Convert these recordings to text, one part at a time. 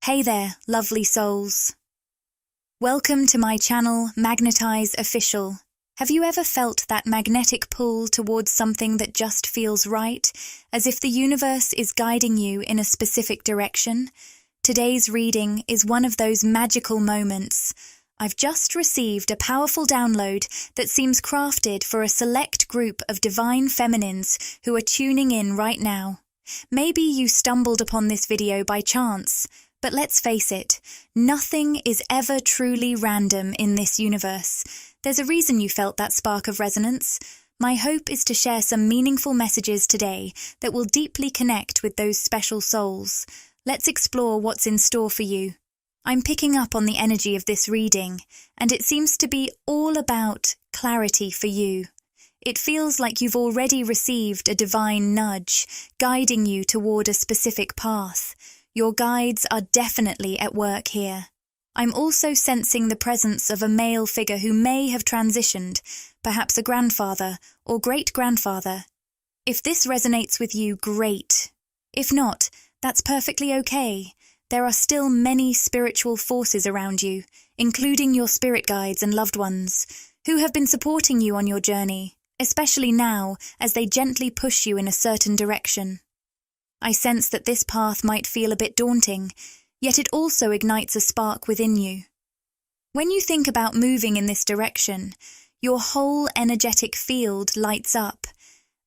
Hey there, lovely souls. Welcome to my channel, Magnetize Official. Have you ever felt that magnetic pull towards something that just feels right, as if the universe is guiding you in a specific direction? Today's reading is one of those magical moments. I've just received a powerful download that seems crafted for a select group of divine feminines who are tuning in right now. Maybe you stumbled upon this video by chance, but let's face it, nothing is ever truly random in this universe. There's a reason you felt that spark of resonance. My hope is to share some meaningful messages today that will deeply connect with those special souls. Let's explore what's in store for you. I'm picking up on the energy of this reading, and it seems to be all about clarity for you. It feels like you've already received a divine nudge, guiding you toward a specific path. Your guides are definitely at work here. I'm also sensing the presence of a male figure who may have transitioned, perhaps a grandfather or great-grandfather. If this resonates with you, great. If not, that's perfectly okay. There are still many spiritual forces around you, including your spirit guides and loved ones, who have been supporting you on your journey, especially now as they gently push you in a certain direction. I sense that this path might feel a bit daunting, yet it also ignites a spark within you. When you think about moving in this direction, your whole energetic field lights up,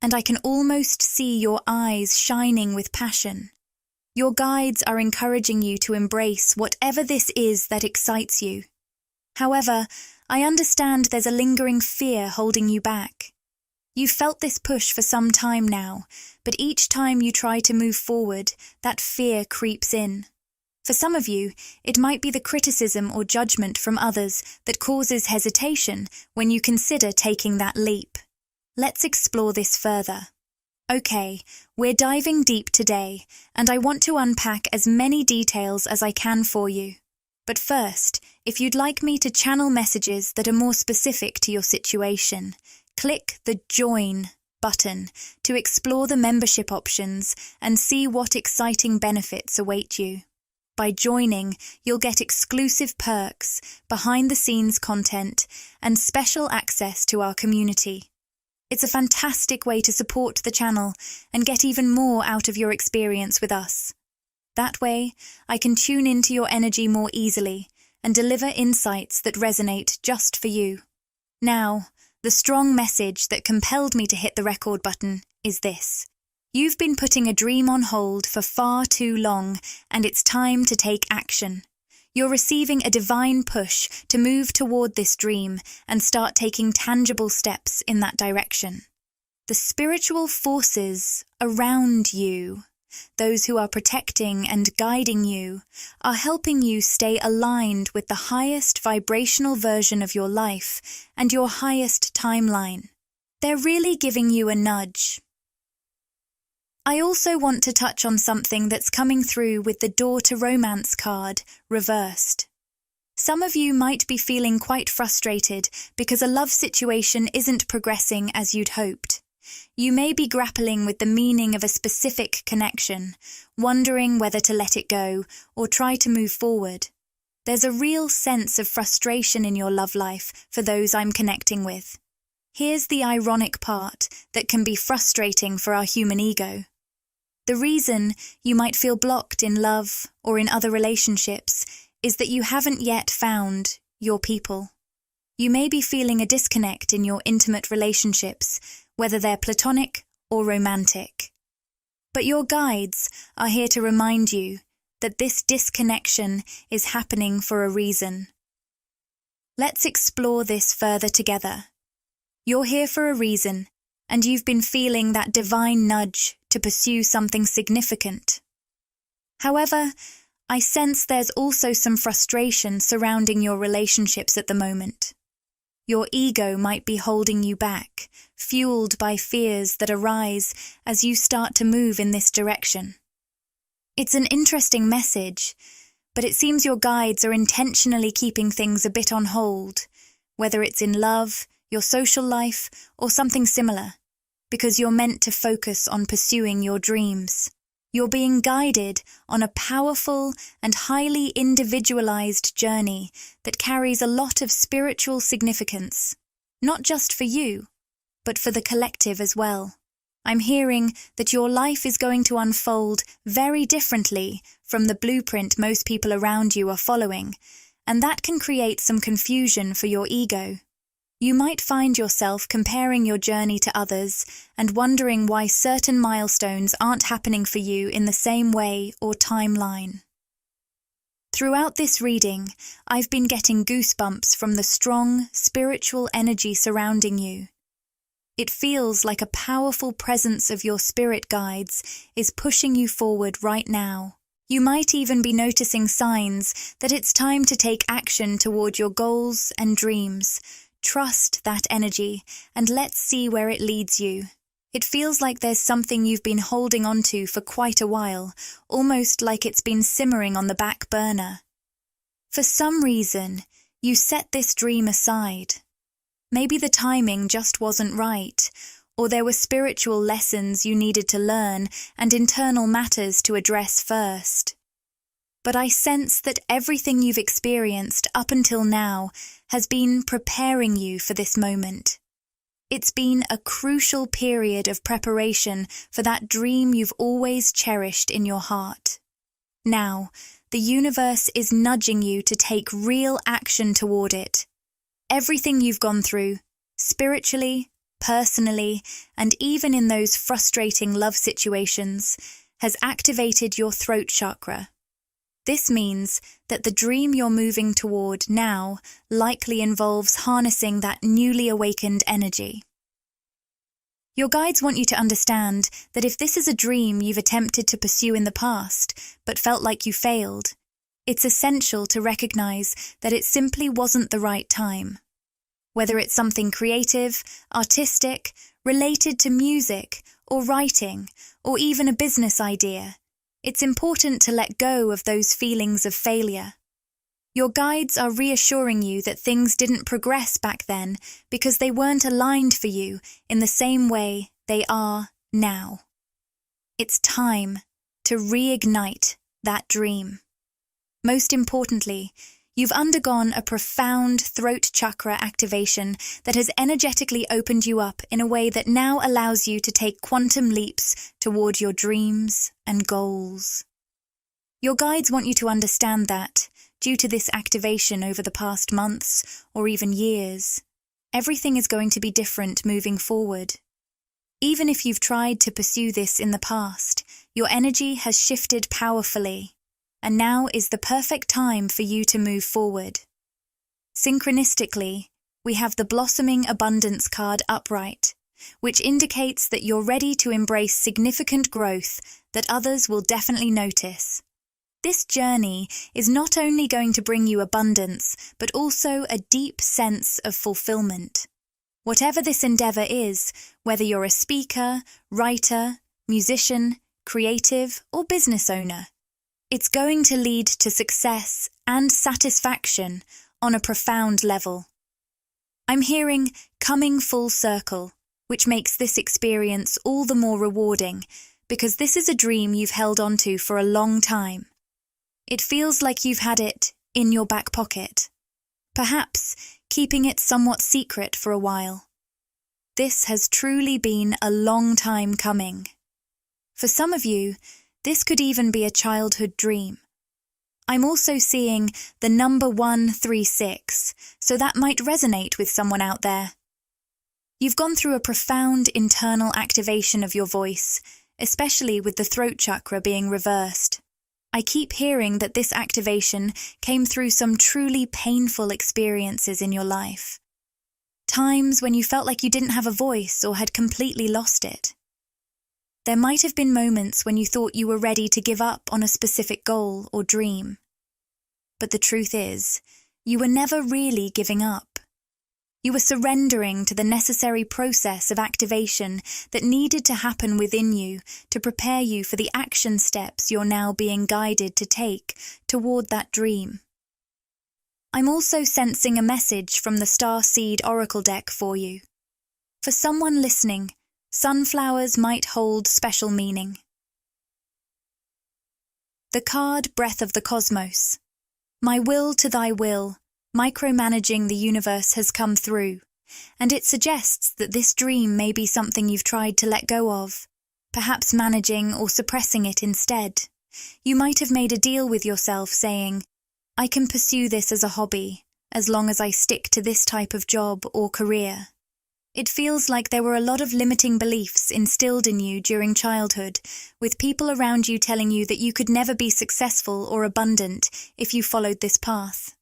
and I can almost see your eyes shining with passion. Your guides are encouraging you to embrace whatever this is that excites you. However, I understand there's a lingering fear holding you back. You've felt this push for some time now, but each time you try to move forward, that fear creeps in. For some of you, it might be the criticism or judgment from others that causes hesitation when you consider taking that leap. Let's explore this further. Okay, we're diving deep today, and I want to unpack as many details as I can for you. But first, if you'd like me to channel messages that are more specific to your situation, click the Join button to explore the membership options and see what exciting benefits await you. By joining, you'll get exclusive perks, behind-the-scenes content, and special access to our community. It's a fantastic way to support the channel and get even more out of your experience with us. That way, I can tune into your energy more easily and deliver insights that resonate just for you. Now, the strong message that compelled me to hit the record button is this. You've been putting a dream on hold for far too long, and it's time to take action. You're receiving a divine push to move toward this dream and start taking tangible steps in that direction. The spiritual forces around you, those who are protecting and guiding you, are helping you stay aligned with the highest vibrational version of your life and your highest timeline. They're really giving you a nudge. I also want to touch on something that's coming through with the Door to Romance card reversed. Some of you might be feeling quite frustrated because a love situation isn't progressing as you'd hoped. You may be grappling with the meaning of a specific connection, wondering whether to let it go or try to move forward. There's a real sense of frustration in your love life for those I'm connecting with. Here's the ironic part that can be frustrating for our human ego. The reason you might feel blocked in love or in other relationships is that you haven't yet found your people. You may be feeling a disconnect in your intimate relationships, whether they're platonic or romantic. But your guides are here to remind you that this disconnection is happening for a reason. Let's explore this further together. You're here for a reason, and you've been feeling that divine nudge to pursue something significant. However, I sense there's also some frustration surrounding your relationships at the moment. Your ego might be holding you back, fueled by fears that arise as you start to move in this direction. It's an interesting message, but it seems your guides are intentionally keeping things a bit on hold, whether it's in love, your social life, or something similar, because you're meant to focus on pursuing your dreams. You're being guided on a powerful and highly individualized journey that carries a lot of spiritual significance, not just for you, but for the collective as well. I'm hearing that your life is going to unfold very differently from the blueprint most people around you are following, and that can create some confusion for your ego. You might find yourself comparing your journey to others and wondering why certain milestones aren't happening for you in the same way or timeline. Throughout this reading, I've been getting goosebumps from the strong, spiritual energy surrounding you. It feels like a powerful presence of your spirit guides is pushing you forward right now. You might even be noticing signs that it's time to take action toward your goals and dreams. Trust that energy, and let's see where it leads you. It feels like there's something you've been holding onto for quite a while, almost like it's been simmering on the back burner. For some reason, you set this dream aside. Maybe the timing just wasn't right, or there were spiritual lessons you needed to learn and internal matters to address first. But I sense that everything you've experienced up until now has been preparing you for this moment. It's been a crucial period of preparation for that dream you've always cherished in your heart. Now, the universe is nudging you to take real action toward it. Everything you've gone through, spiritually, personally, and even in those frustrating love situations, has activated your throat chakra. This means that the dream you're moving toward now likely involves harnessing that newly awakened energy. Your guides want you to understand that if this is a dream you've attempted to pursue in the past, but felt like you failed, it's essential to recognize that it simply wasn't the right time. Whether it's something creative, artistic, related to music, or writing, or even a business idea, it's important to let go of those feelings of failure. Your guides are reassuring you that things didn't progress back then because they weren't aligned for you in the same way they are now. It's time to reignite that dream. Most importantly, you've undergone a profound throat chakra activation that has energetically opened you up in a way that now allows you to take quantum leaps toward your dreams and goals. Your guides want you to understand that, due to this activation over the past months or even years, everything is going to be different moving forward. Even if you've tried to pursue this in the past, your energy has shifted powerfully, and now is the perfect time for you to move forward. Synchronistically, we have the Blossoming Abundance card upright, which indicates that you're ready to embrace significant growth that others will definitely notice. This journey is not only going to bring you abundance, but also a deep sense of fulfillment. Whatever this endeavor is, whether you're a speaker, writer, musician, creative, or business owner, it's going to lead to success and satisfaction on a profound level. I'm hearing coming full circle, which makes this experience all the more rewarding because this is a dream you've held onto for a long time. It feels like you've had it in your back pocket, perhaps keeping it somewhat secret for a while. This has truly been a long time coming. For some of you, this could even be a childhood dream. I'm also seeing the number 136, so that might resonate with someone out there. You've gone through a profound internal activation of your voice, especially with the throat chakra being reversed. I keep hearing that this activation came through some truly painful experiences in your life. Times when you felt like you didn't have a voice or had completely lost it. There might have been moments when you thought you were ready to give up on a specific goal or dream. But the truth is, you were never really giving up. You were surrendering to the necessary process of activation that needed to happen within you to prepare you for the action steps you're now being guided to take toward that dream. I'm also sensing a message from the Star Seed Oracle deck for you. For someone listening, sunflowers might hold special meaning. The card Breath of the Cosmos. My will to thy will, micromanaging the universe has come through, and it suggests that this dream may be something you've tried to let go of, perhaps managing or suppressing it instead. You might have made a deal with yourself saying, I can pursue this as a hobby, as long as I stick to this type of job or career. It feels like there were a lot of limiting beliefs instilled in you during childhood, with people around you telling you that you could never be successful or abundant if you followed this path.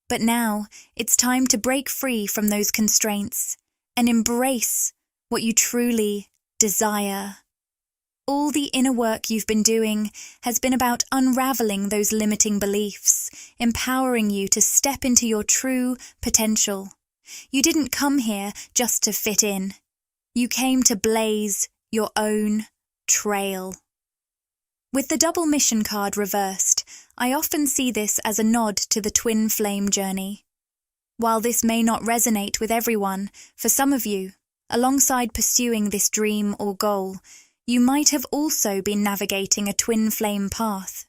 But now, it's time to break free from those constraints and embrace what you truly desire. All the inner work you've been doing has been about unraveling those limiting beliefs, empowering you to step into your true potential. You didn't come here just to fit in. You came to blaze your own trail. With the double mission card reversed, I often see this as a nod to the twin flame journey. While this may not resonate with everyone, for some of you, alongside pursuing this dream or goal, you might have also been navigating a twin flame path.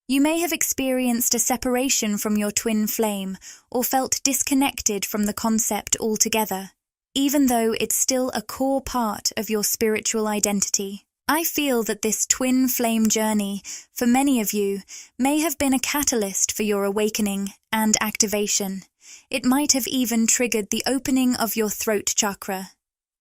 You may have experienced a separation from your twin flame or felt disconnected from the concept altogether, even though it's still a core part of your spiritual identity. I feel that this twin flame journey, for many of you, may have been a catalyst for your awakening and activation. It might have even triggered the opening of your throat chakra.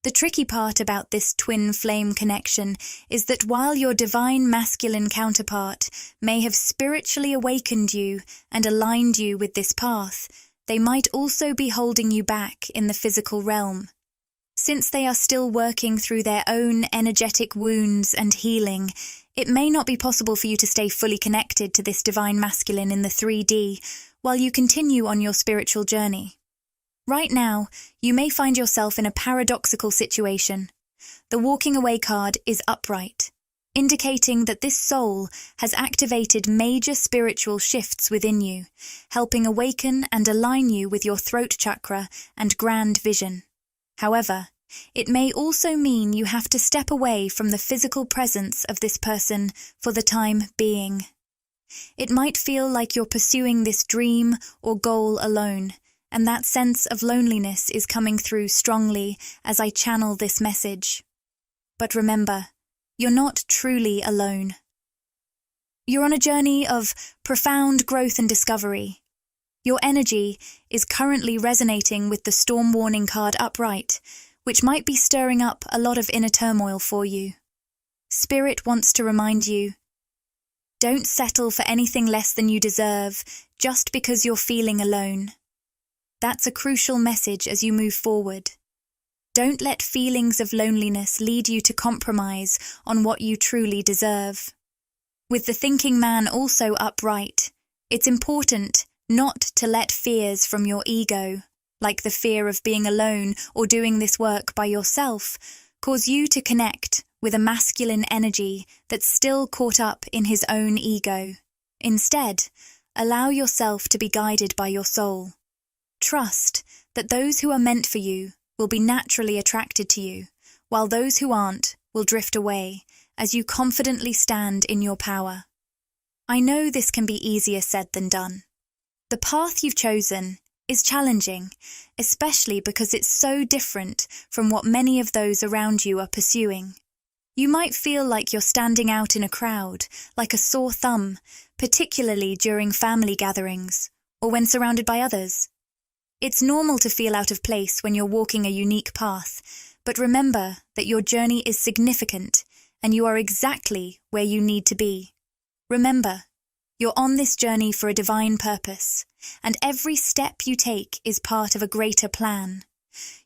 The tricky part about this twin flame connection is that while your divine masculine counterpart may have spiritually awakened you and aligned you with this path, they might also be holding you back in the physical realm. Since they are still working through their own energetic wounds and healing, it may not be possible for you to stay fully connected to this divine masculine in the 3D while you continue on your spiritual journey. Right now, you may find yourself in a paradoxical situation. The walking away card is upright, indicating that this soul has activated major spiritual shifts within you, helping awaken and align you with your throat chakra and grand vision. However, it may also mean you have to step away from the physical presence of this person for the time being. It might feel like you're pursuing this dream or goal alone, and that sense of loneliness is coming through strongly as I channel this message. But remember, you're not truly alone. You're on a journey of profound growth and discovery. Your energy is currently resonating with the storm warning card upright, which might be stirring up a lot of inner turmoil for you. Spirit wants to remind you, don't settle for anything less than you deserve just because you're feeling alone. That's a crucial message as you move forward. Don't let feelings of loneliness lead you to compromise on what you truly deserve. With the thinking man also upright, it's important not to let fears from your ego, like the fear of being alone or doing this work by yourself, cause you to connect with a masculine energy that's still caught up in his own ego. Instead, allow yourself to be guided by your soul. Trust that those who are meant for you will be naturally attracted to you, while those who aren't will drift away as you confidently stand in your power. I know this can be easier said than done. The path you've chosen is challenging, especially because it's so different from what many of those around you are pursuing. You might feel like you're standing out in a crowd, like a sore thumb, particularly during family gatherings or when surrounded by others. It's normal to feel out of place when you're walking a unique path, but remember that your journey is significant and you are exactly where you need to be. Remember, you're on this journey for a divine purpose, and every step you take is part of a greater plan.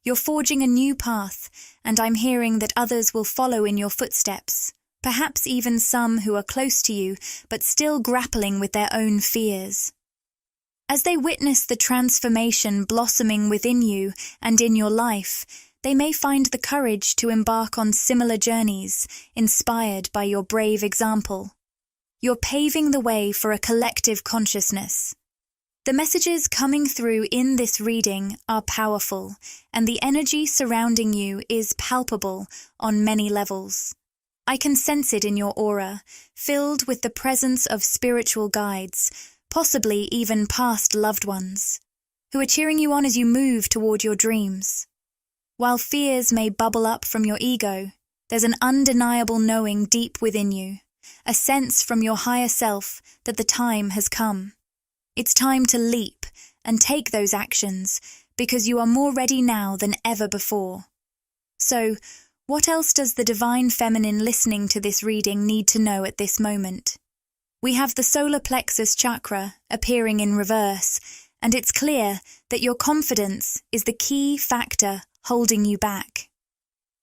You're forging a new path, and I'm hearing that others will follow in your footsteps, perhaps even some who are close to you but still grappling with their own fears. As they witness the transformation blossoming within you and in your life, they may find the courage to embark on similar journeys, inspired by your brave example. You're paving the way for a collective consciousness. The messages coming through in this reading are powerful, and the energy surrounding you is palpable on many levels. I can sense it in your aura, filled with the presence of spiritual guides, possibly even past loved ones, who are cheering you on as you move toward your dreams. While fears may bubble up from your ego, there's an undeniable knowing deep within you, a sense from your higher self that the time has come. It's time to leap and take those actions because you are more ready now than ever before. So, what else does the divine feminine listening to this reading need to know at this moment? We have the solar plexus chakra appearing in reverse, and it's clear that your confidence is the key factor holding you back.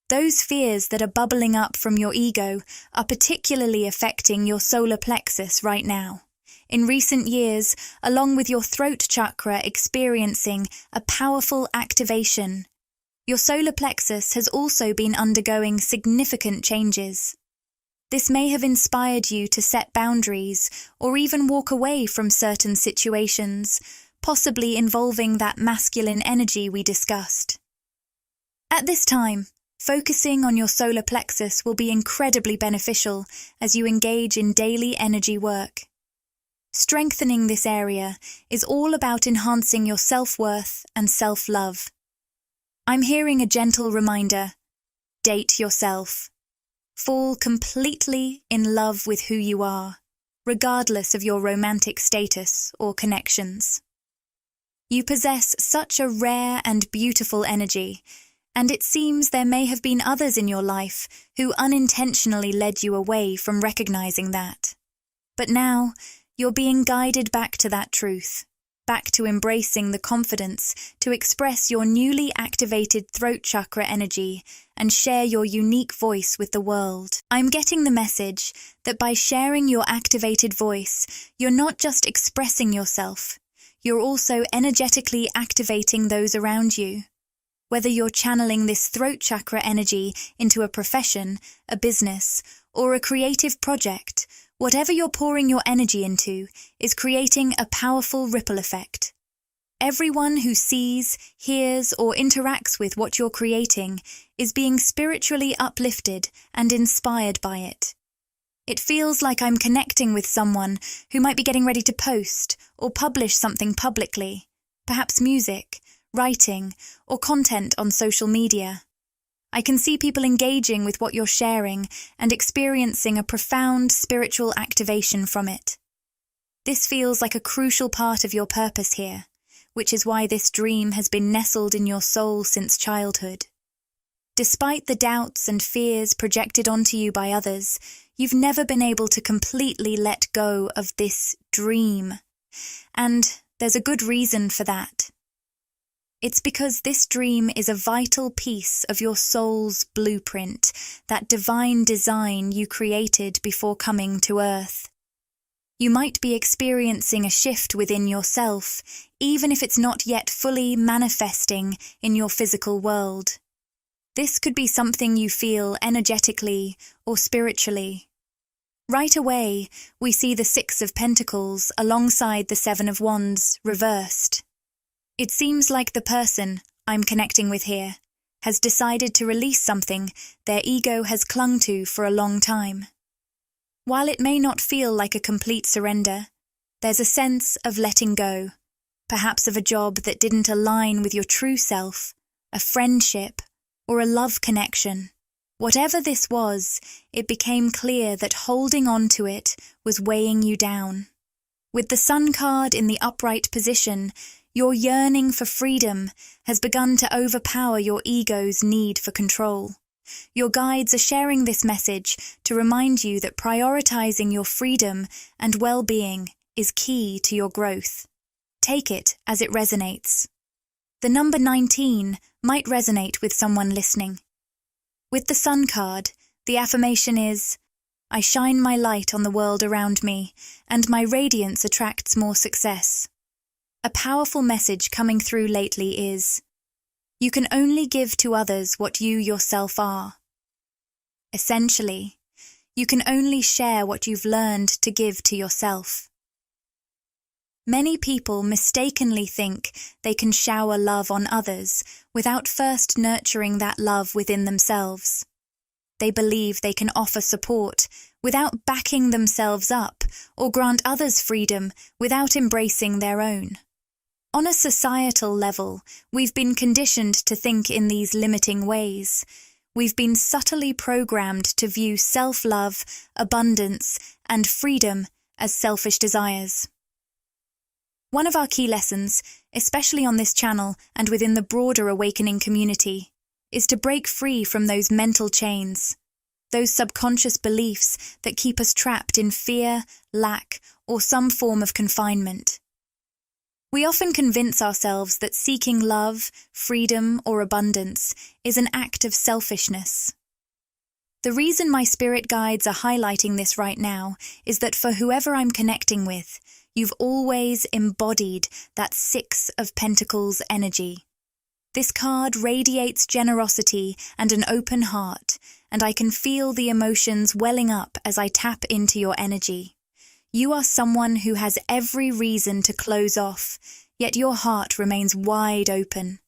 Those fears that are bubbling up from your ego are particularly affecting your solar plexus right now. In recent years, along with your throat chakra experiencing a powerful activation, your solar plexus has also been undergoing significant changes. This may have inspired you to set boundaries or even walk away from certain situations, possibly involving that masculine energy we discussed. At this time, focusing on your solar plexus will be incredibly beneficial as you engage in daily energy work. Strengthening this area is all about enhancing your self-worth and self-love. I'm hearing a gentle reminder: date yourself. Fall completely in love with who you are, regardless of your romantic status or connections. You possess such a rare and beautiful energy, and it seems there may have been others in your life who unintentionally led you away from recognizing that. But now, you're being guided back to that truth, back to embracing the confidence to express your newly activated throat chakra energy and share your unique voice with the world. I'm getting the message that by sharing your activated voice, you're not just expressing yourself, you're also energetically activating those around you. Whether you're channeling this throat chakra energy into a profession, a business, or a creative project, whatever you're pouring your energy into is creating a powerful ripple effect. Everyone who sees, hears, or interacts with what you're creating is being spiritually uplifted and inspired by it. It feels like I'm connecting with someone who might be getting ready to post or publish something publicly, perhaps music, writing, or content on social media. I can see people engaging with what you're sharing and experiencing a profound spiritual activation from it. This feels like a crucial part of your purpose here, which is why this dream has been nestled in your soul since childhood. Despite the doubts and fears projected onto you by others, you've never been able to completely let go of this dream. And there's a good reason for that. It's because this dream is a vital piece of your soul's blueprint, that divine design you created before coming to Earth. You might be experiencing a shift within yourself, even if it's not yet fully manifesting in your physical world. This could be something you feel energetically or spiritually. Right away, we see the Six of Pentacles alongside the Seven of Wands reversed. It seems like the person I'm connecting with here has decided to release something their ego has clung to for a long time. While it may not feel like a complete surrender, there's a sense of letting go, perhaps of a job that didn't align with your true self, a friendship, or a love connection. Whatever this was, it became clear that holding on to it was weighing you down. With the Sun card in the upright position, your yearning for freedom has begun to overpower your ego's need for control. Your guides are sharing this message to remind you that prioritizing your freedom and well-being is key to your growth. Take it as it resonates. The number 19 might resonate with someone listening. With the Sun card, the affirmation is, "I shine my light on the world around me, and my radiance attracts more success." A powerful message coming through lately is, you can only give to others what you yourself are. Essentially, you can only share what you've learned to give to yourself. Many people mistakenly think they can shower love on others without first nurturing that love within themselves. They believe they can offer support without backing themselves up or grant others freedom without embracing their own. On a societal level, we've been conditioned to think in these limiting ways. We've been subtly programmed to view self-love, abundance, and freedom as selfish desires. One of our key lessons, especially on this channel and within the broader awakening community, is to break free from those mental chains, those subconscious beliefs that keep us trapped in fear, lack, or some form of confinement. We often convince ourselves that seeking love, freedom, or abundance is an act of selfishness. The reason my spirit guides are highlighting this right now is that for whoever I'm connecting with, you've always embodied that Six of Pentacles energy. This card radiates generosity and an open heart, and I can feel the emotions welling up as I tap into your energy. You are someone who has every reason to close off, yet your heart remains wide open.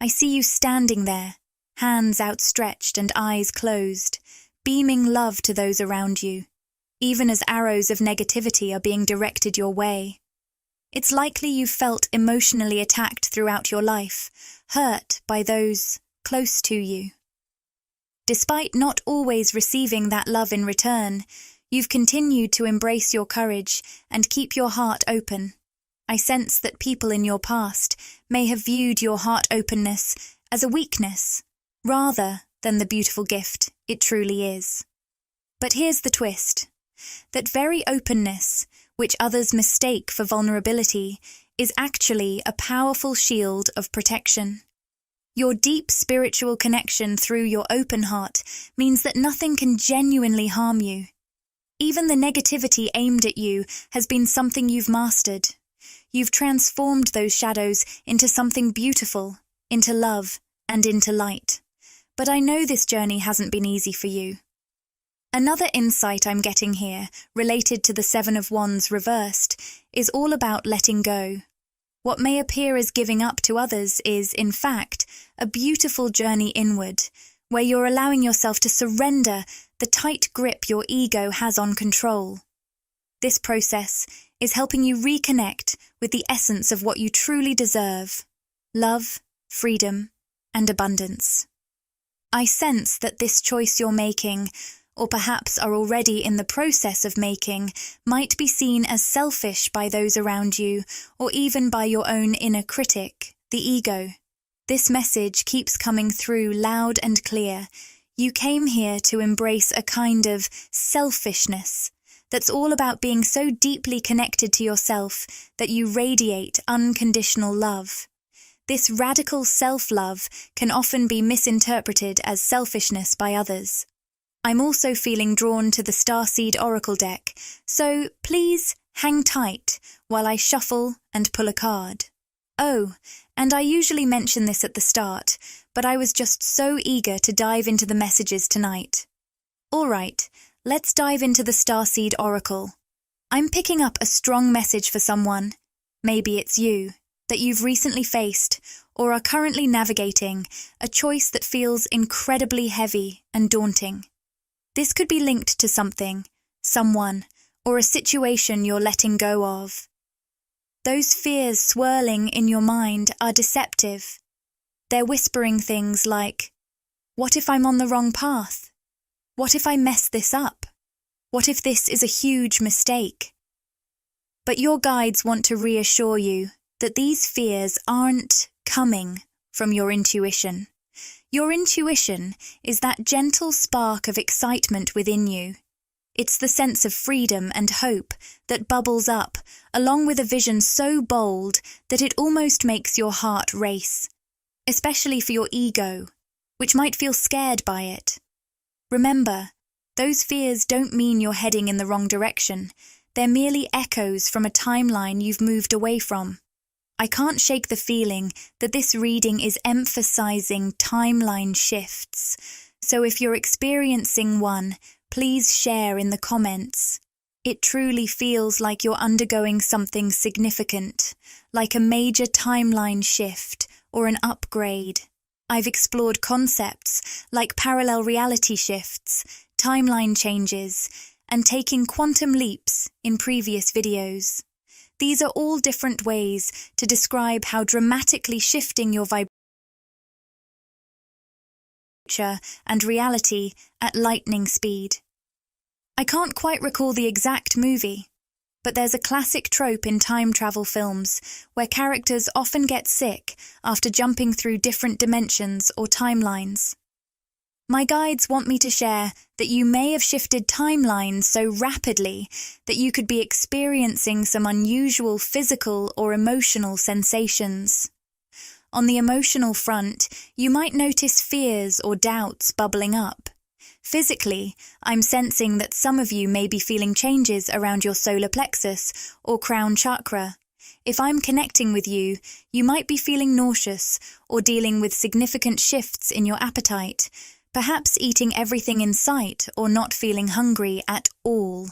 I see you standing there, hands outstretched and eyes closed, beaming love to those around you, even as arrows of negativity are being directed your way. It's likely you've felt emotionally attacked throughout your life, hurt by those close to you. Despite not always receiving that love in return, you've continued to embrace your courage and keep your heart open. I sense that people in your past may have viewed your heart openness as a weakness, rather than the beautiful gift it truly is. But here's the twist. That very openness, which others mistake for vulnerability, is actually a powerful shield of protection. Your deep spiritual connection through your open heart means that nothing can genuinely harm you. Even the negativity aimed at you has been something you've mastered. You've transformed those shadows into something beautiful, into love, and into light. But I know this journey hasn't been easy for you. Another insight I'm getting here, related to the Seven of Wands reversed, is all about letting go. What may appear as giving up to others is, in fact, a beautiful journey inward, where you're allowing yourself to surrender the tight grip your ego has on control. This process is helping you reconnect with the essence of what you truly deserve: love, freedom, and abundance. I sense that this choice you're making, or perhaps are already in the process of making, might be seen as selfish by those around you, or even by your own inner critic, the ego. This message keeps coming through loud and clear. You came here to embrace a kind of selfishness that's all about being so deeply connected to yourself that you radiate unconditional love. This radical self-love can often be misinterpreted as selfishness by others. I'm also feeling drawn to the Starseed Oracle deck, so please hang tight while I shuffle and pull a card. Oh, and I usually mention this at the start, but I was just so eager to dive into the messages tonight. All right, let's dive into the Starseed Oracle. I'm picking up a strong message for someone. Maybe it's you, that you've recently faced or are currently navigating a choice that feels incredibly heavy and daunting. This could be linked to something, someone, or a situation you're letting go of. Those fears swirling in your mind are deceptive. They're whispering things like, what if I'm on the wrong path? What if I mess this up? What if this is a huge mistake? But your guides want to reassure you that these fears aren't coming from your intuition. Your intuition is that gentle spark of excitement within you. It's the sense of freedom and hope that bubbles up, along with a vision so bold that it almost makes your heart race, especially for your ego, which might feel scared by it. Remember, those fears don't mean you're heading in the wrong direction. They're merely echoes from a timeline you've moved away from. I can't shake the feeling that this reading is emphasizing timeline shifts, so if you're experiencing one, please share in the comments. It truly feels like you're undergoing something significant, like a major timeline shift or an upgrade. I've explored concepts like parallel reality shifts, timeline changes, and taking quantum leaps in previous videos. These are all different ways to describe how dramatically shifting your vibration and reality at lightning speed. I can't quite recall the exact movie, but there's a classic trope in time travel films where characters often get sick after jumping through different dimensions or timelines. My guides want me to share that you may have shifted timelines so rapidly that you could be experiencing some unusual physical or emotional sensations. On the emotional front, you might notice fears or doubts bubbling up. Physically, I'm sensing that some of you may be feeling changes around your solar plexus or crown chakra. If I'm connecting with you, you might be feeling nauseous or dealing with significant shifts in your appetite, perhaps eating everything in sight or not feeling hungry at all.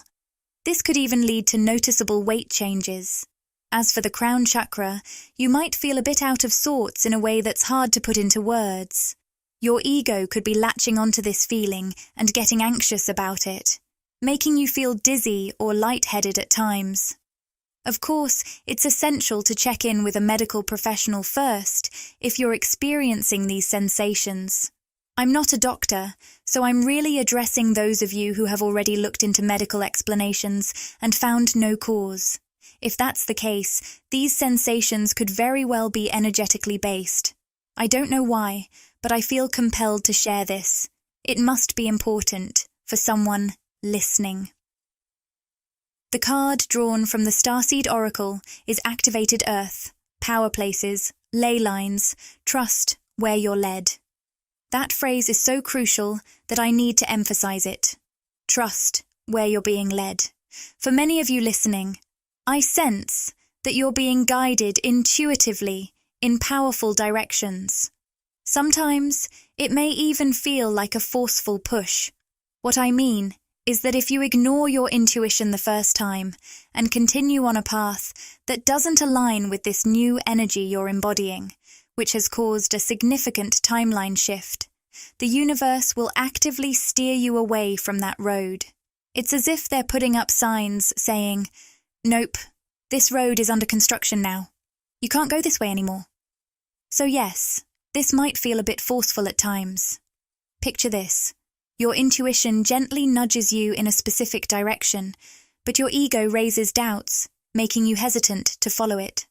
This could even lead to noticeable weight changes. As for the crown chakra, you might feel a bit out of sorts in a way that's hard to put into words. Your ego could be latching onto this feeling and getting anxious about it, making you feel dizzy or lightheaded at times. Of course, it's essential to check in with a medical professional first if you're experiencing these sensations. I'm not a doctor, so I'm really addressing those of you who have already looked into medical explanations and found no cause. If that's the case, these sensations could very well be energetically based. I don't know why, but I feel compelled to share this. It must be important for someone listening. The card drawn from the Starseed Oracle is Activated Earth, Power Places, Ley Lines, Trust where you're led. That phrase is so crucial that I need to emphasize it. Trust where you're being led. For many of you listening, I sense that you're being guided intuitively in powerful directions. Sometimes it may even feel like a forceful push. What I mean is that if you ignore your intuition the first time and continue on a path that doesn't align with this new energy you're embodying, which has caused a significant timeline shift, the universe will actively steer you away from that road. It's as if they're putting up signs saying, "Nope, this road is under construction now. You can't go this way anymore." So yes, this might feel a bit forceful at times. Picture this. Your intuition gently nudges you in a specific direction, but your ego raises doubts, making you hesitant to follow it.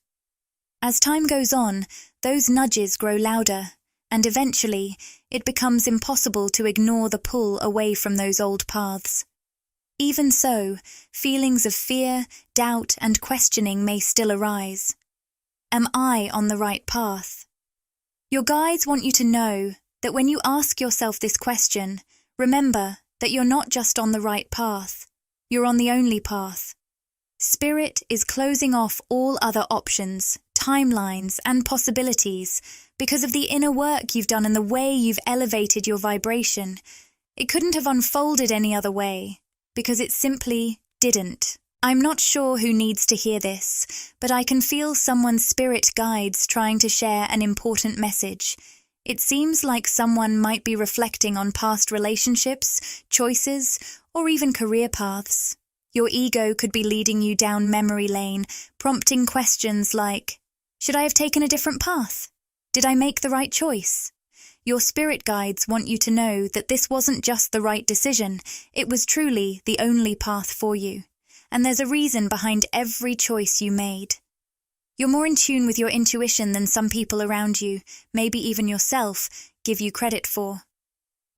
As time goes on, those nudges grow louder, and eventually it becomes impossible to ignore the pull away from those old paths. Even so, feelings of fear, doubt, and questioning may still arise. Am I on the right path? Your guides want you to know that when you ask yourself this question, remember that you're not just on the right path, you're on the only path. Spirit is closing off all other options, timelines, and possibilities because of the inner work you've done and the way you've elevated your vibration. It couldn't have unfolded any other way, because it simply didn't. I'm not sure who needs to hear this, but I can feel someone's spirit guides trying to share an important message. It seems like someone might be reflecting on past relationships, choices, or even career paths. Your ego could be leading you down memory lane, prompting questions like, should I have taken a different path? Did I make the right choice? Your spirit guides want you to know that this wasn't just the right decision, it was truly the only path for you. And there's a reason behind every choice you made. You're more in tune with your intuition than some people around you, maybe even yourself, give you credit for.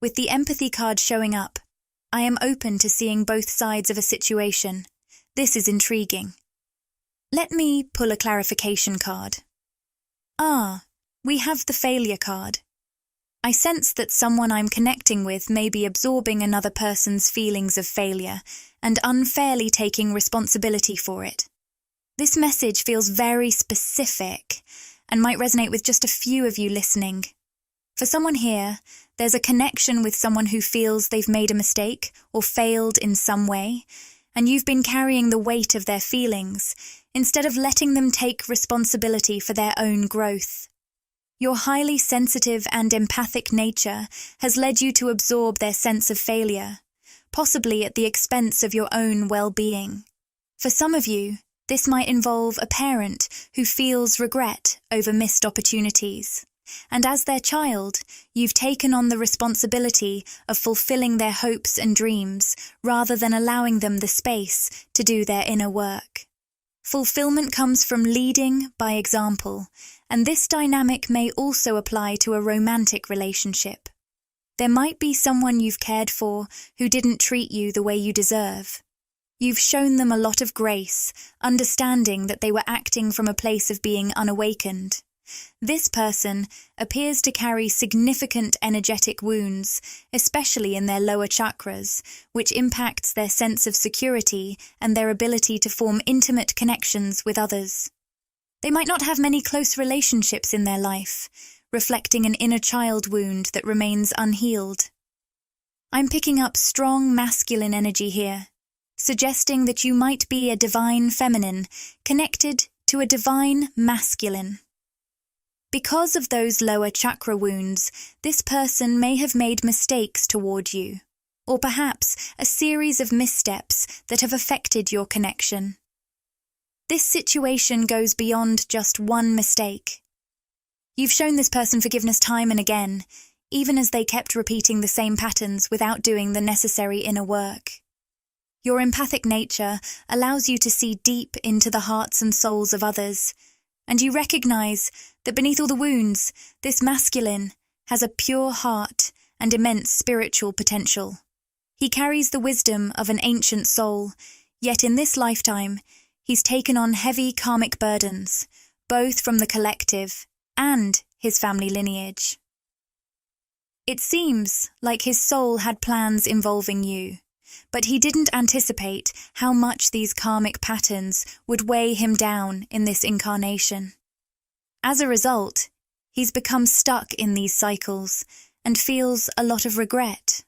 With the empathy card showing up, I am open to seeing both sides of a situation. This is intriguing. Let me pull a clarification card. We have the failure card. I sense that someone I'm connecting with may be absorbing another person's feelings of failure and unfairly taking responsibility for it. This message feels very specific and might resonate with just a few of you listening. For someone here, there's a connection with someone who feels they've made a mistake or failed in some way, and you've been carrying the weight of their feelings instead of letting them take responsibility for their own growth. Your highly sensitive and empathic nature has led you to absorb their sense of failure, possibly at the expense of your own well-being. For some of you, this might involve a parent who feels regret over missed opportunities. And as their child, you've taken on the responsibility of fulfilling their hopes and dreams rather than allowing them the space to do their inner work. Fulfillment comes from leading by example, and this dynamic may also apply to a romantic relationship. There might be someone you've cared for who didn't treat you the way you deserve. You've shown them a lot of grace, understanding that they were acting from a place of being unawakened. This person appears to carry significant energetic wounds, especially in their lower chakras, which impacts their sense of security and their ability to form intimate connections with others. They might not have many close relationships in their life, reflecting an inner child wound that remains unhealed. I'm picking up strong masculine energy here, suggesting that you might be a divine feminine connected to a divine masculine. Because of those lower chakra wounds, this person may have made mistakes toward you, or perhaps a series of missteps that have affected your connection. This situation goes beyond just one mistake. You've shown this person forgiveness time and again, even as they kept repeating the same patterns without doing the necessary inner work. Your empathic nature allows you to see deep into the hearts and souls of others, and you recognize that beneath all the wounds, this masculine has a pure heart and immense spiritual potential. He carries the wisdom of an ancient soul, yet in this lifetime, he's taken on heavy karmic burdens, both from the collective and his family lineage. It seems like his soul had plans involving you, but he didn't anticipate how much these karmic patterns would weigh him down in this incarnation. As a result, he's become stuck in these cycles and feels a lot of regret.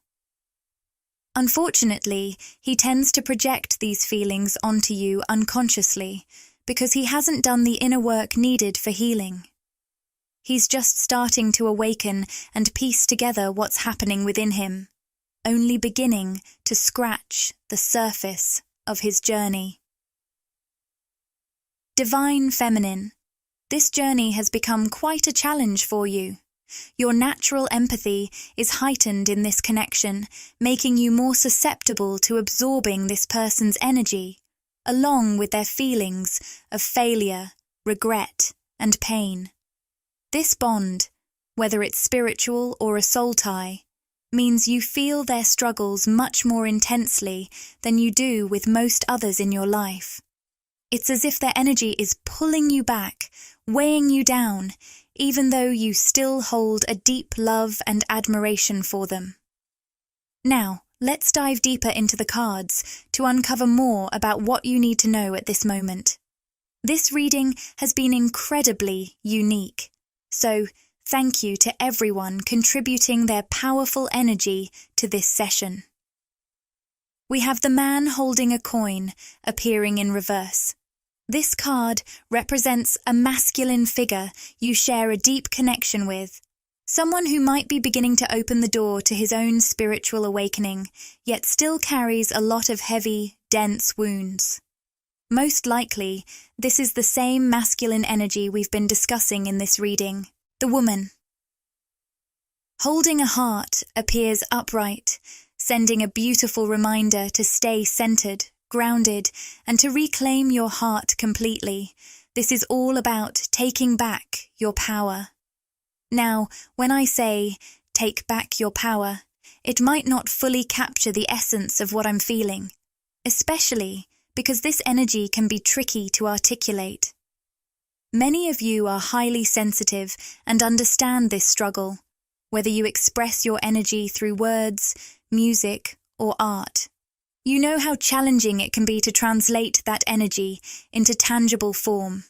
Unfortunately, he tends to project these feelings onto you unconsciously because he hasn't done the inner work needed for healing. He's just starting to awaken and piece together what's happening within him, only beginning to scratch the surface of his journey. Divine Feminine, this journey has become quite a challenge for you. Your natural empathy is heightened in this connection, making you more susceptible to absorbing this person's energy, along with their feelings of failure, regret, and pain. This bond, whether it's spiritual or a soul tie, means you feel their struggles much more intensely than you do with most others in your life. It's as if their energy is pulling you back, weighing you down, even though you still hold a deep love and admiration for them. Now, let's dive deeper into the cards to uncover more about what you need to know at this moment. This reading has been incredibly unique, so thank you to everyone contributing their powerful energy to this session. We have the man holding a coin appearing in reverse. This card represents a masculine figure you share a deep connection with, someone who might be beginning to open the door to his own spiritual awakening, yet still carries a lot of heavy, dense wounds. Most likely, this is the same masculine energy we've been discussing in this reading, the woman. Holding a heart appears upright, sending a beautiful reminder to stay centered, grounded, and to reclaim your heart completely. This is all about taking back your power. Now, when I say, take back your power, it might not fully capture the essence of what I'm feeling, especially because this energy can be tricky to articulate. Many of you are highly sensitive and understand this struggle, whether you express your energy through words, music, or art. You know how challenging it can be to translate that energy into tangible form.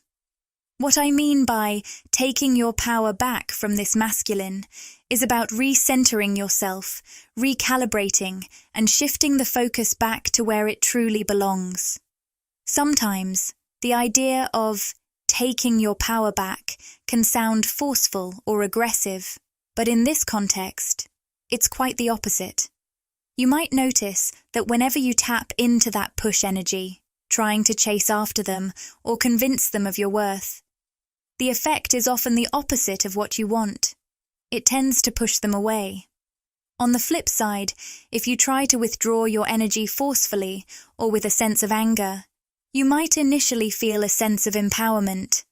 What I mean by taking your power back from this masculine is about recentering yourself, recalibrating, and shifting the focus back to where it truly belongs. Sometimes, the idea of taking your power back can sound forceful or aggressive, but in this context, it's quite the opposite. You might notice that whenever you tap into that push energy, trying to chase after them or convince them of your worth, the effect is often the opposite of what you want. It tends to push them away. On the flip side, if you try to withdraw your energy forcefully or with a sense of anger, you might initially feel a sense of empowerment.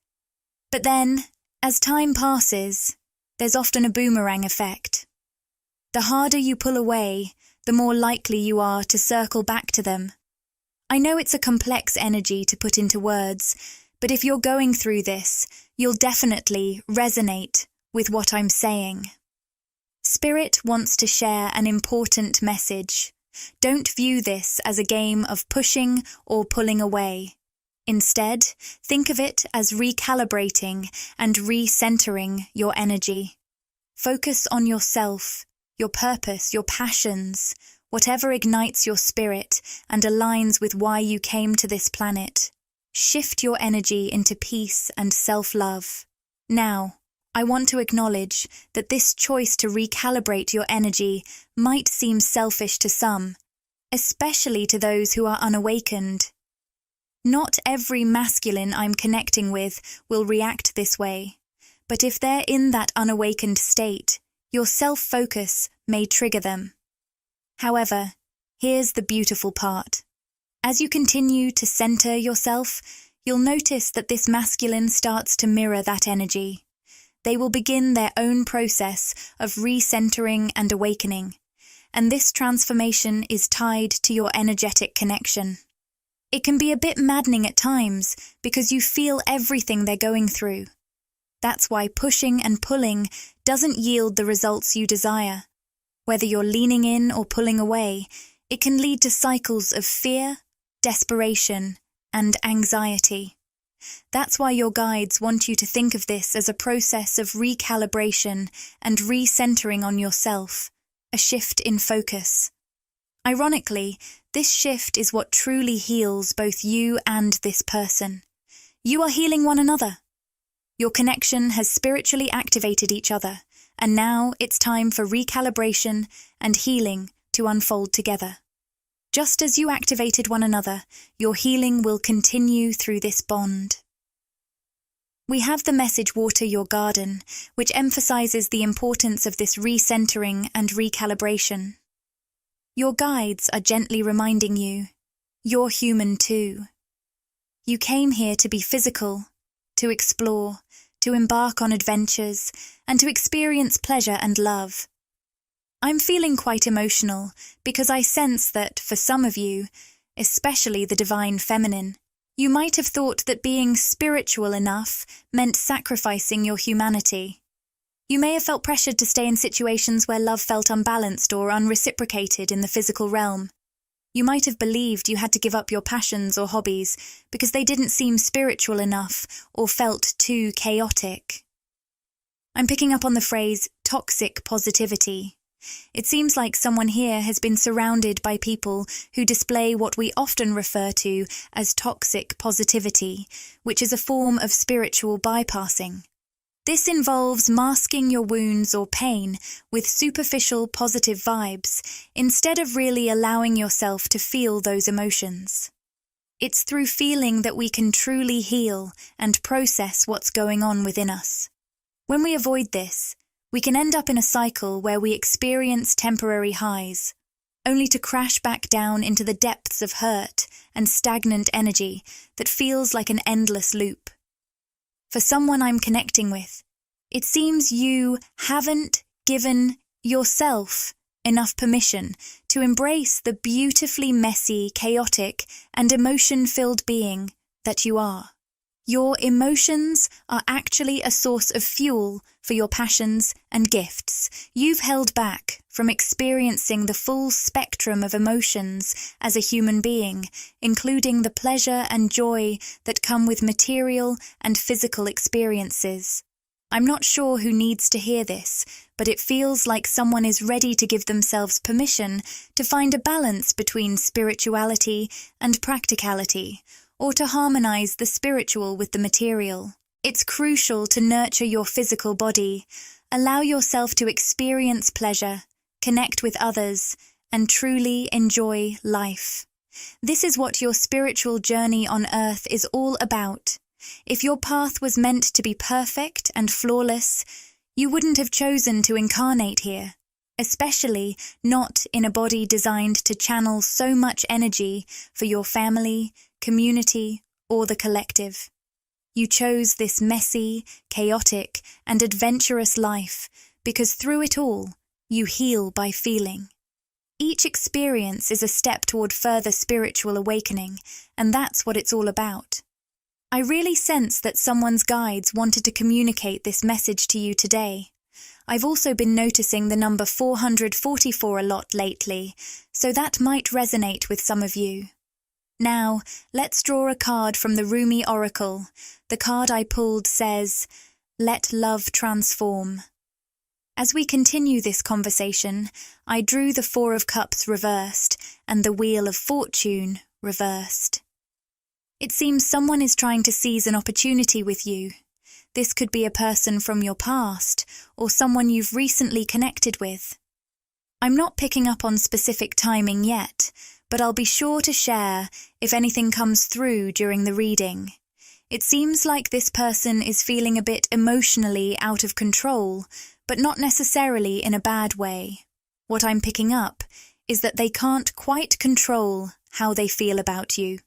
But then, as time passes, there's often a boomerang effect. The harder you pull away, the more likely you are to circle back to them. I know it's a complex energy to put into words, but if you're going through this, you'll definitely resonate with what I'm saying. Spirit wants to share an important message. Don't view this as a game of pushing or pulling away. Instead, think of it as recalibrating and recentering your energy. Focus on yourself, your purpose, your passions, whatever ignites your spirit and aligns with why you came to this planet. Shift your energy into peace and self-love. Now, I want to acknowledge that this choice to recalibrate your energy might seem selfish to some, especially to those who are unawakened. Not every masculine I'm connecting with will react this way, but if they're in that unawakened state, your self-focus may trigger them. However, here's the beautiful part. As you continue to center yourself, you'll notice that this masculine starts to mirror that energy. They will begin their own process of recentering and awakening, and this transformation is tied to your energetic connection. It can be a bit maddening at times because you feel everything they're going through. That's why pushing and pulling doesn't yield the results you desire. Whether you're leaning in or pulling away, it can lead to cycles of fear, desperation, and anxiety. That's why your guides want you to think of this as a process of recalibration and recentering on yourself, a shift in focus. Ironically, this shift is what truly heals both you and this person. You are healing one another. Your connection has spiritually activated each other, and now it's time for recalibration and healing to unfold together. Just as you activated one another, your healing will continue through this bond. We have the message Water Your Garden, which emphasizes the importance of this recentering and recalibration. Your guides are gently reminding you, you're human too. You came here to be physical, to explore, to embark on adventures, and to experience pleasure and love. I'm feeling quite emotional because I sense that for some of you, especially the divine feminine, you might have thought that being spiritual enough meant sacrificing your humanity. You may have felt pressured to stay in situations where love felt unbalanced or unreciprocated in the physical realm. You might have believed you had to give up your passions or hobbies because they didn't seem spiritual enough or felt too chaotic. I'm picking up on the phrase toxic positivity. It seems like someone here has been surrounded by people who display what we often refer to as toxic positivity, which is a form of spiritual bypassing. This involves masking your wounds or pain with superficial positive vibes instead of really allowing yourself to feel those emotions. It's through feeling that we can truly heal and process what's going on within us. When we avoid this, we can end up in a cycle where we experience temporary highs, only to crash back down into the depths of hurt and stagnant energy that feels like an endless loop. For someone I'm connecting with, it seems you haven't given yourself enough permission to embrace the beautifully messy, chaotic, and emotion-filled being that you are. Your emotions are actually a source of fuel for your passions and gifts. You've held back from experiencing the full spectrum of emotions as a human being, including the pleasure and joy that come with material and physical experiences. I'm not sure who needs to hear this, but it feels like someone is ready to give themselves permission to find a balance between spirituality and practicality, or to harmonize the spiritual with the material. It's crucial to nurture your physical body, allow yourself to experience pleasure, connect with others, and truly enjoy life. This is what your spiritual journey on earth is all about. If your path was meant to be perfect and flawless, you wouldn't have chosen to incarnate here, especially not in a body designed to channel so much energy for your family, community, or the collective. You chose this messy, chaotic, and adventurous life because through it all, you heal by feeling. Each experience is a step toward further spiritual awakening, and that's what it's all about. I really sense that someone's guides wanted to communicate this message to you today. I've also been noticing the number 444 a lot lately, so that might resonate with some of you. Now, let's draw a card from the Rumi Oracle. The card I pulled says, "Let love transform." As we continue this conversation, I drew the Four of Cups reversed and the Wheel of Fortune reversed. It seems someone is trying to seize an opportunity with you. This could be a person from your past or someone you've recently connected with. I'm not picking up on specific timing yet, but I'll be sure to share if anything comes through during the reading. It seems like this person is feeling a bit emotionally out of control, but not necessarily in a bad way. What I'm picking up is that they can't quite control how they feel about you.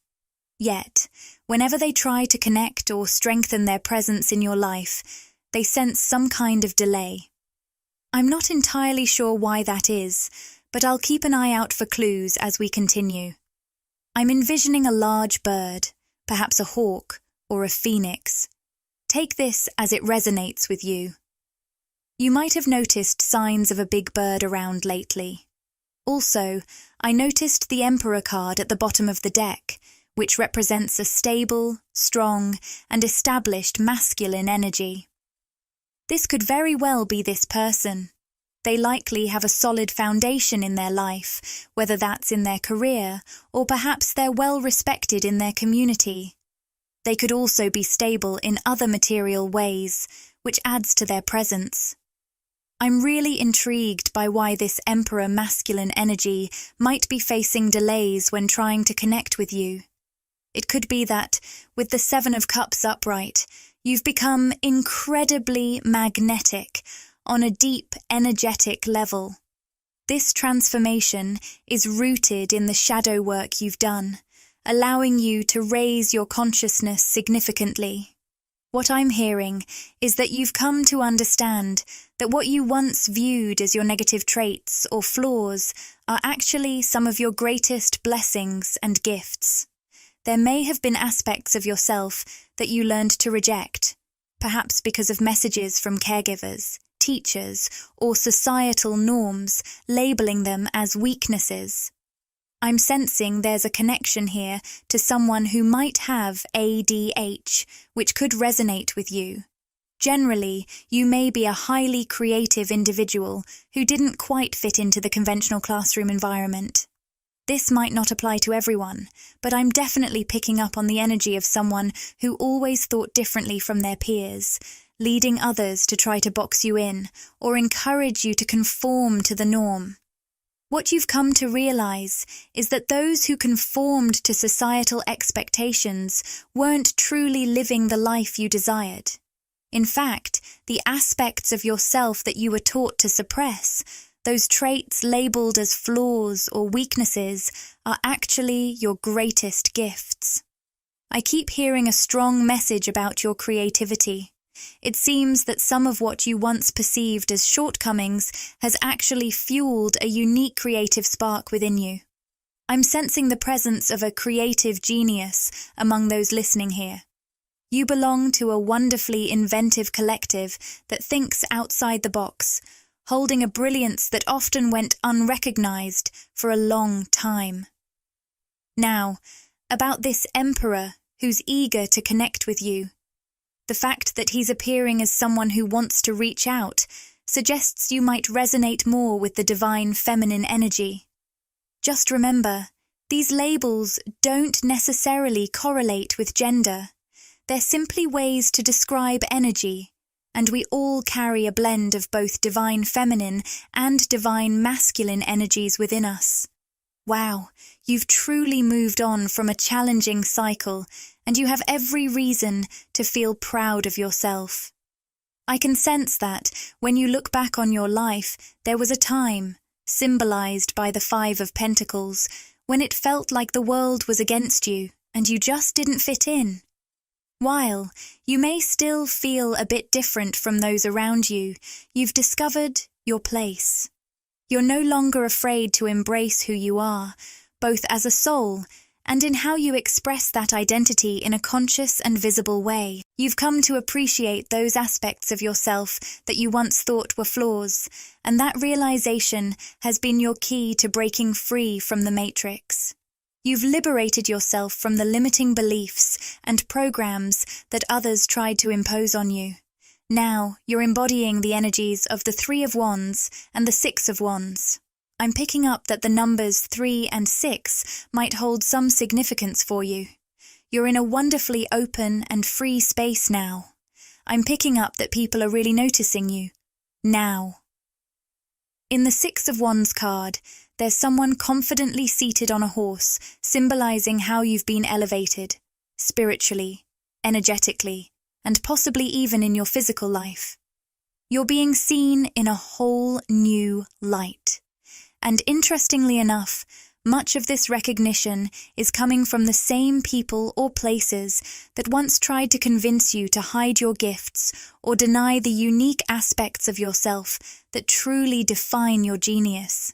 Yet, whenever they try to connect or strengthen their presence in your life, they sense some kind of delay. I'm not entirely sure why that is, but I'll keep an eye out for clues as we continue. I'm envisioning a large bird, perhaps a hawk or a phoenix. Take this as it resonates with you. You might have noticed signs of a big bird around lately. Also, I noticed the Emperor card at the bottom of the deck, which represents a stable, strong, and established masculine energy. This could very well be this person. They likely have a solid foundation in their life, whether that's in their career, or perhaps they're well respected in their community. They could also be stable in other material ways, which adds to their presence. I'm really intrigued by why this Emperor masculine energy might be facing delays when trying to connect with you. It could be that, with the Seven of Cups upright, you've become incredibly magnetic on a deep, energetic level. This transformation is rooted in the shadow work you've done, allowing you to raise your consciousness significantly. What I'm hearing is that you've come to understand that what you once viewed as your negative traits or flaws are actually some of your greatest blessings and gifts. There may have been aspects of yourself that you learned to reject, perhaps because of messages from caregivers, teachers, or societal norms labeling them as weaknesses. I'm sensing there's a connection here to someone who might have ADH, which could resonate with you. Generally, you may be a highly creative individual who didn't quite fit into the conventional classroom environment. This might not apply to everyone, but I'm definitely picking up on the energy of someone who always thought differently from their peers, leading others to try to box you in or encourage you to conform to the norm. What you've come to realize is that those who conformed to societal expectations weren't truly living the life you desired. In fact, the aspects of yourself that you were taught to suppress, those traits labeled as flaws or weaknesses, are actually your greatest gifts. I keep hearing a strong message about your creativity. It seems that some of what you once perceived as shortcomings has actually fueled a unique creative spark within you. I'm sensing the presence of a creative genius among those listening here. You belong to a wonderfully inventive collective that thinks outside the box, holding a brilliance that often went unrecognized for a long time. Now, about this Emperor who's eager to connect with you. The fact that he's appearing as someone who wants to reach out suggests you might resonate more with the divine feminine energy. Just remember, These labels don't necessarily correlate with gender. They're simply ways to describe energy, and we all carry a blend of both divine feminine and divine masculine energies within us. Wow, you've truly moved on from a challenging cycle, and you have every reason to feel proud of yourself. I can sense that, when you look back on your life, there was a time, symbolized by the 5 of Pentacles, when it felt like the world was against you, and you just didn't fit in. While you may still feel a bit different from those around you, you've discovered your place. You're no longer afraid to embrace who you are, both as a soul and in how you express that identity in a conscious and visible way. You've come to appreciate those aspects of yourself that you once thought were flaws, and that realization has been your key to breaking free from the matrix. You've liberated yourself from the limiting beliefs and programs that others tried to impose on you. Now, you're embodying the energies of the 3 of Wands and the 6 of Wands. I'm picking up that the numbers 3 and 6 might hold some significance for you. You're in a wonderfully open and free space now. I'm picking up that people are really noticing you. Now. In the 6 of Wands card, there's someone confidently seated on a horse, symbolizing how you've been elevated, spiritually, energetically, and possibly even in your physical life. You're being seen in a whole new light. And interestingly enough, much of this recognition is coming from the same people or places that once tried to convince you to hide your gifts or deny the unique aspects of yourself that truly define your genius.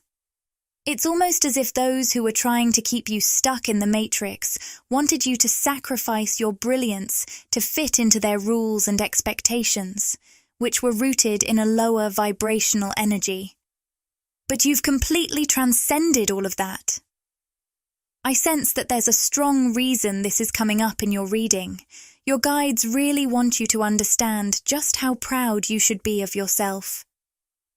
It's almost as if those who were trying to keep you stuck in the matrix wanted you to sacrifice your brilliance to fit into their rules and expectations, which were rooted in a lower vibrational energy. But you've completely transcended all of that. I sense that there's a strong reason this is coming up in your reading. Your guides really want you to understand just how proud you should be of yourself.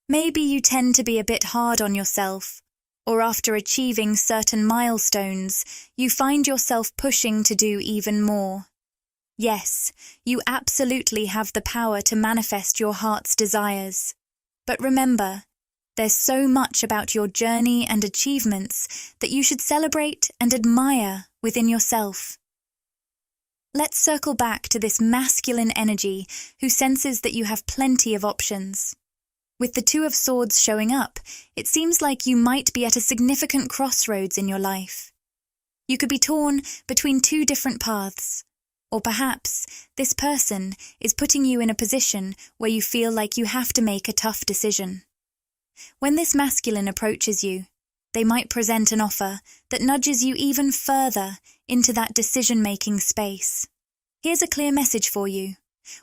Maybe you tend to be a bit hard on yourself, or after achieving certain milestones, you find yourself pushing to do even more. Yes, you absolutely have the power to manifest your heart's desires. But remember, there's so much about your journey and achievements that you should celebrate and admire within yourself. Let's circle back to this masculine energy who senses that you have plenty of options. With the 2 of Swords showing up, it seems like you might be at a significant crossroads in your life. You could be torn between 2 different paths, or perhaps this person is putting you in a position where you feel like you have to make a tough decision. When this masculine approaches you, they might present an offer that nudges you even further into that decision-making space. Here's a clear message for you.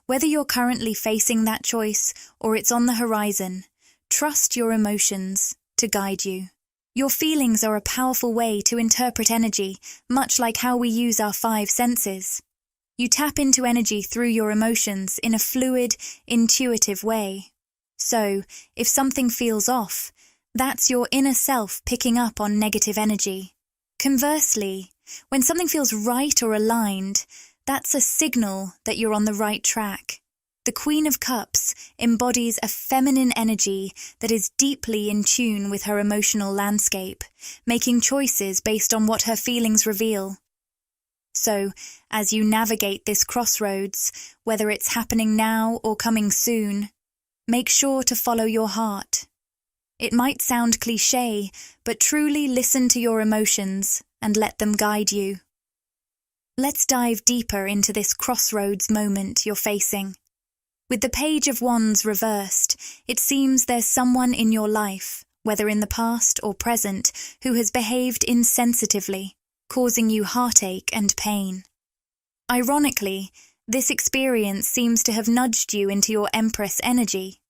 Whether you're currently facing that choice or it's on the horizon, trust your emotions to guide you. Your feelings are a powerful way to interpret energy, much like how we use our 5 senses. You tap into energy through your emotions in a fluid, intuitive way. So, if something feels off, that's your inner self picking up on negative energy. Conversely, when something feels right or aligned, that's a signal that you're on the right track. The Queen of Cups embodies a feminine energy that is deeply in tune with her emotional landscape, making choices based on what her feelings reveal. So, as you navigate this crossroads, whether it's happening now or coming soon, make sure to follow your heart. It might sound cliché, but truly listen to your emotions and let them guide you. Let's dive deeper into this crossroads moment you're facing. With the Page of Wands reversed, it seems there's someone in your life, whether in the past or present, who has behaved insensitively, causing you heartache and pain. Ironically, this experience seems to have nudged you into your Empress energy.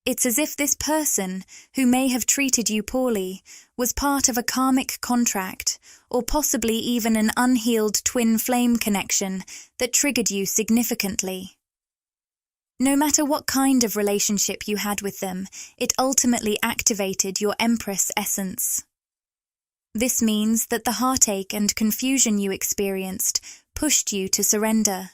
It's as if this person, who may have treated you poorly, was part of a karmic contract, or possibly even an unhealed twin flame connection that triggered you significantly. No matter what kind of relationship you had with them, it ultimately activated your Empress essence. This means that the heartache and confusion you experienced pushed you to surrender.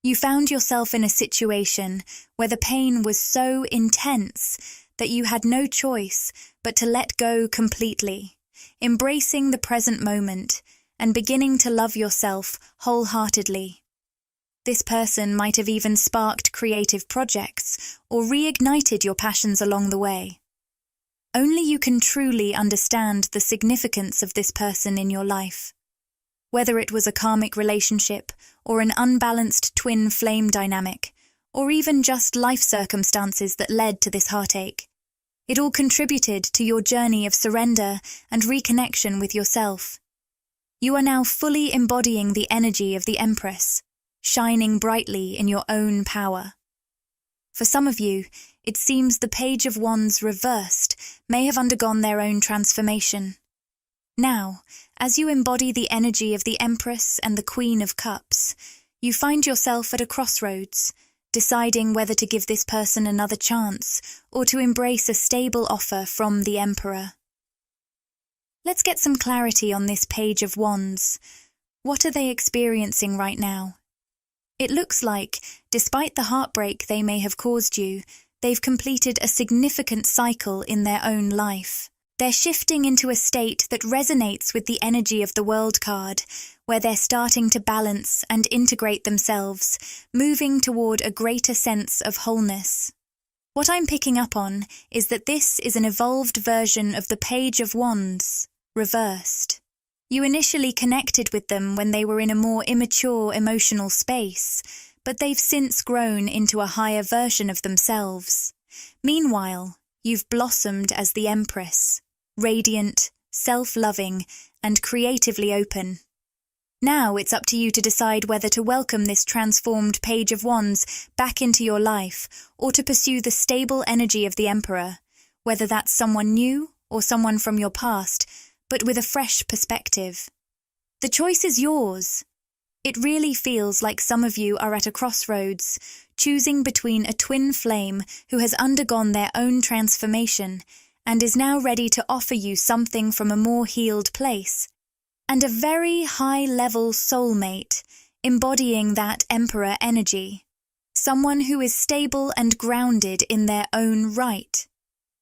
You found yourself in a situation where the pain was so intense that you had no choice but to let go completely, embracing the present moment and beginning to love yourself wholeheartedly. This person might have even sparked creative projects or reignited your passions along the way. Only you can truly understand the significance of this person in your life. Whether it was a karmic relationship or an unbalanced twin flame dynamic, or even just life circumstances that led to this heartache, it all contributed to your journey of surrender and reconnection with yourself. You are now fully embodying the energy of the Empress, shining brightly in your own power. For some of you, it seems the Page of Wands reversed may have undergone their own transformation. Now, as you embody the energy of the Empress and the Queen of Cups, you find yourself at a crossroads, deciding whether to give this person another chance or to embrace a stable offer from the Emperor. Let's get some clarity on this Page of Wands. What are they experiencing right now? It looks like, despite the heartbreak they may have caused you, they've completed a significant cycle in their own life. They're shifting into a state that resonates with the energy of the World card, where they're starting to balance and integrate themselves, moving toward a greater sense of wholeness. What I'm picking up on is that this is an evolved version of the Page of Wands, reversed. You initially connected with them when they were in a more immature emotional space, but they've since grown into a higher version of themselves. Meanwhile, you've blossomed as the Empress, radiant, self-loving, and creatively open. Now it's up to you to decide whether to welcome this transformed Page of Wands back into your life or to pursue the stable energy of the Emperor, whether that's someone new or someone from your past, but with a fresh perspective. The choice is yours. It really feels like some of you are at a crossroads, choosing between a twin flame who has undergone their own transformation and is now ready to offer you something from a more healed place, and a very high-level soulmate embodying that Emperor energy, someone who is stable and grounded in their own right.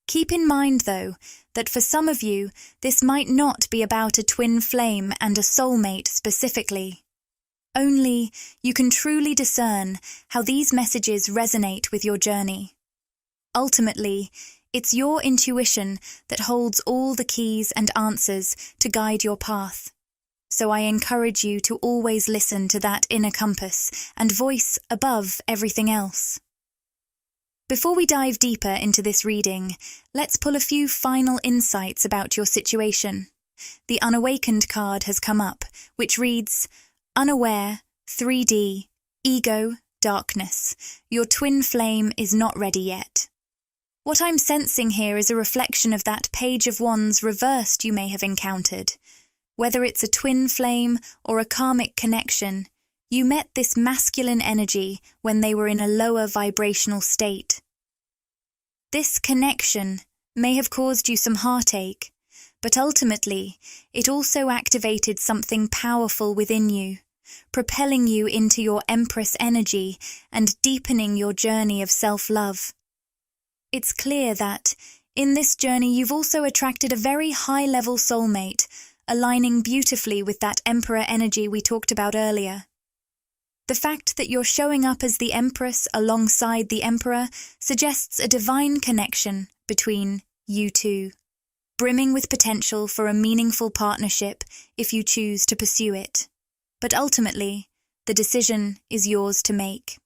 Keep in mind, though, that for some of you, this might not be about a twin flame and a soulmate specifically. Only you can truly discern how these messages resonate with your journey. Ultimately, it's your intuition that holds all the keys and answers to guide your path. So I encourage you to always listen to that inner compass and voice above everything else. Before we dive deeper into this reading, let's pull a few final insights about your situation. The Unawakened card has come up, which reads, Unaware, 3D, Ego, Darkness. Your twin flame is not ready yet. What I'm sensing here is a reflection of that Page of Wands reversed you may have encountered. Whether it's a twin flame or a karmic connection, you met this masculine energy when they were in a lower vibrational state. This connection may have caused you some heartache, but ultimately it also activated something powerful within you, propelling you into your Empress energy and deepening your journey of self-love. It's clear that, in this journey, you've also attracted a very high-level soulmate, aligning beautifully with that Emperor energy we talked about earlier. The fact that you're showing up as the Empress alongside the Emperor suggests a divine connection between you two, brimming with potential for a meaningful partnership if you choose to pursue it. But ultimately, the decision is yours to make.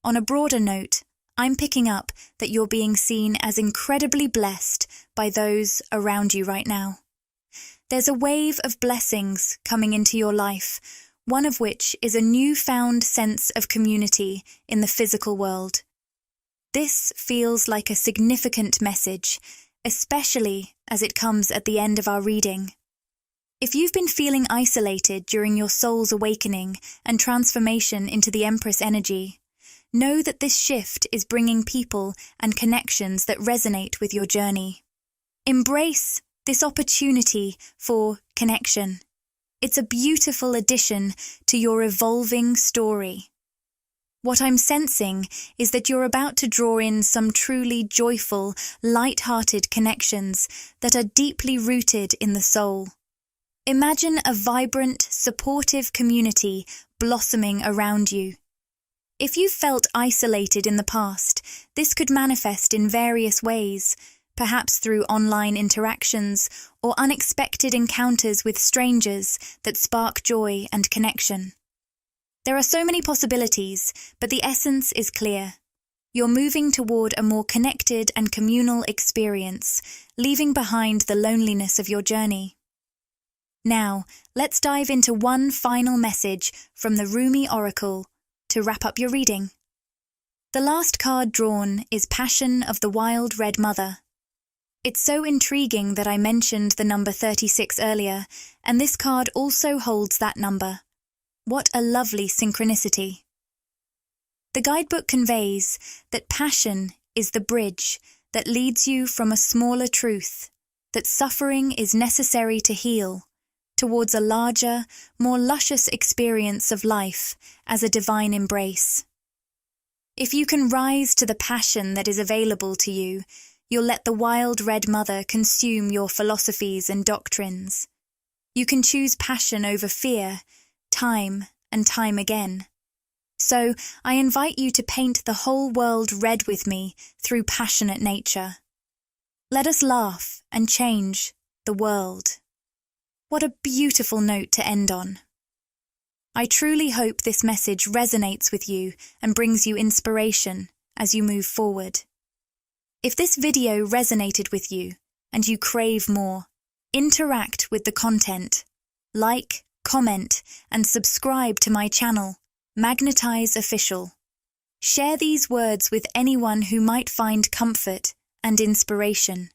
On a broader note, I'm picking up that you're being seen as incredibly blessed by those around you right now. There's a wave of blessings coming into your life, one of which is a newfound sense of community in the physical world. This feels like a significant message, especially as it comes at the end of our reading. If you've been feeling isolated during your soul's awakening and transformation into the Empress energy, know that this shift is bringing people and connections that resonate with your journey. Embrace this opportunity for connection. It's a beautiful addition to your evolving story. What I'm sensing is that you're about to draw in some truly joyful, light-hearted connections that are deeply rooted in the soul. Imagine a vibrant, supportive community blossoming around you. If you felt isolated in the past, this could manifest in various ways, perhaps through online interactions or unexpected encounters with strangers that spark joy and connection. There are so many possibilities, but the essence is clear. You're moving toward a more connected and communal experience, leaving behind the loneliness of your journey. Now, let's dive into one final message from the Rumi Oracle to wrap up your reading. The last card drawn is Passion of the Wild Red Mother. It's so intriguing that I mentioned the number 36 earlier, and this card also holds that number. What a lovely synchronicity. The guidebook conveys that passion is the bridge that leads you from a smaller truth, that suffering is necessary to heal, towards a larger, more luscious experience of life as a divine embrace. If you can rise to the passion that is available to you, you'll let the wild red mother consume your philosophies and doctrines. You can choose passion over fear, time and time again. So I invite you to paint the whole world red with me through passionate nature. Let us laugh and change the world. What a beautiful note to end on. I truly hope this message resonates with you and brings you inspiration as you move forward. If this video resonated with you and you crave more, interact with the content. Like, comment, and subscribe to my channel, Magnetize Official. Share these words with anyone who might find comfort and inspiration.